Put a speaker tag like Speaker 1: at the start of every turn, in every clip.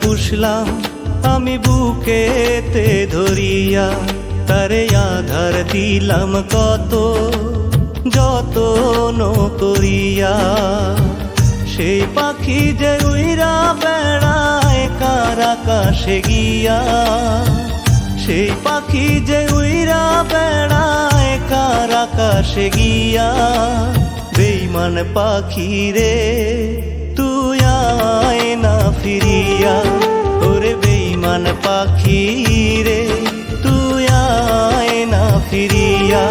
Speaker 1: পুষলাম আমি বুকেতে ধরিয়া, তারে আধার দিলাম কত যতন করিয়া। সেই পাখি যে উইরা বেড়ায় কার আকাশে গিয়া, সেই পাখি যে উইরা বেড়ায় কার আকাশে গিয়া। বেঈমান পাখি রে তুই আয় না ফিরিয়া, ওরে বেঈমান পাখি রে তুই আয় না ফিরিয়া।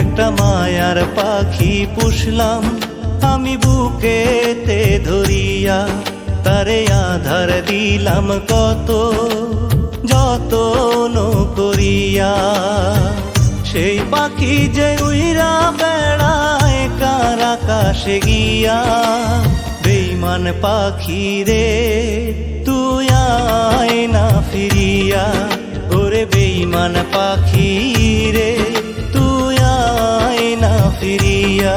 Speaker 1: একটা মায়ার পাখি পুষলাম আমি বুকেতে ধরিয়া, তারে আধার দিলাম কত যতন করিয়া। সেই পাখি যে উইরা বেড়ায় কার আকাশে গিয়া। বেঈমান পাখি রে তুই আয় না ফিরিয়া, ওরে বেঈমান পাখি রে তুই আয় না ফিরিয়া।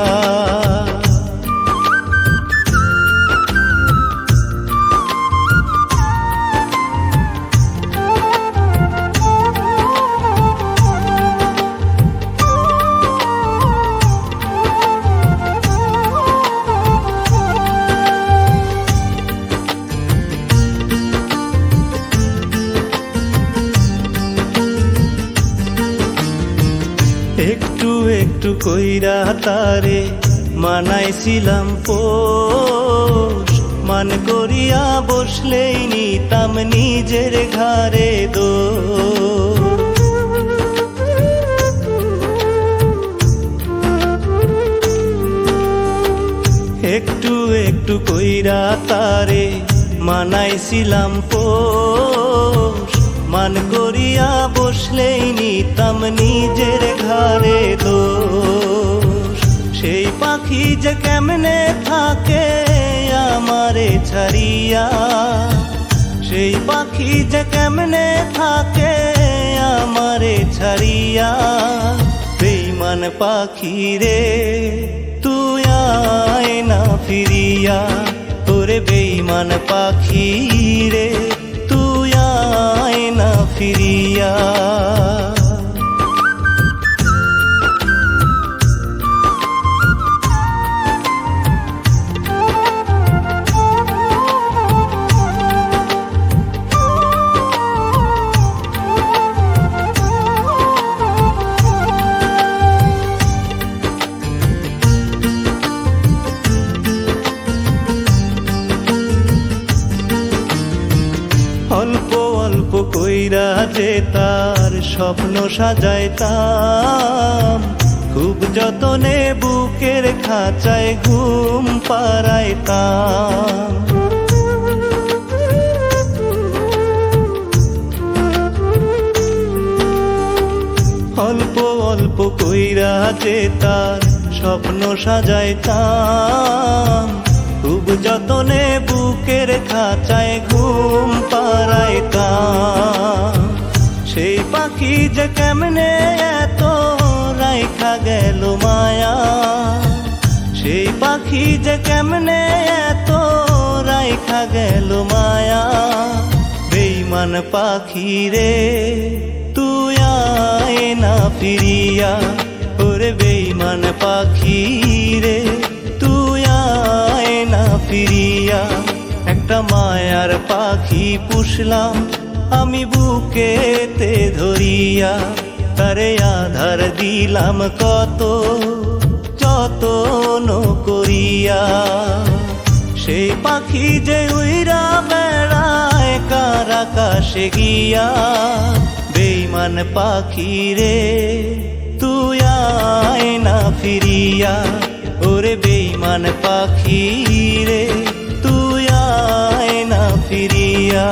Speaker 1: একটু একটু কইরা তারে মানাইছিলাম পোষ, মান করিয়া বসলেই নিতাম নিজের ঘাড়ে দোষ। একটু একটু কইরা তারে মানাইছিলাম পোষ, মান করিয়া বসলেই নিতাম নিজের ঘাড়ে দোষ। সেই পাখি যে কেমনে থাকে আমারে ছাড়িয়া, সেই পাখি যে কেমনে থাকে আমারে ছাড়িয়া। বেঈমান পাখি রে তুই আয় না ফিরিয়া, তোরে বেঈমান পাখি রে তুই আয় না ফিরিয়া। অল্প অল্প কইরা যে তার স্বপ্ন সাজাইতাম, খুব যতনে বুকের খাঁচায় ঘুম পাড়াইতাম। অল্প অল্প কইরা যে তার স্বপ্ন সাজাইতাম, খুব যতনে বুকের খাঁচায় ঘুম পাড়াইতাম। সেই পাখি যে কেমনে এত রাইখা গেল মায়া, সেই পাখি যে কেমনে এত রাইখা গেল মায়া। বেঈমান পাখি রে তুই আয় না ফিরিয়া, ওরে বেঈমান পাখি রে তুই আয় না ফিরিয়া। একটা মায়ার পাখি পুষলাম আমি বুকেতে ধরিয়া, তারে আধার দিলাম কত যতন করিয়া। সেই পাখি যে উইরা বেড়ায় কার আকাশে গিয়া। বেঈমান পাখি রে তুই আয় না ফিরিয়া, ওরে বেঈমান পাখি রে তুই আয় না ফিরিয়া।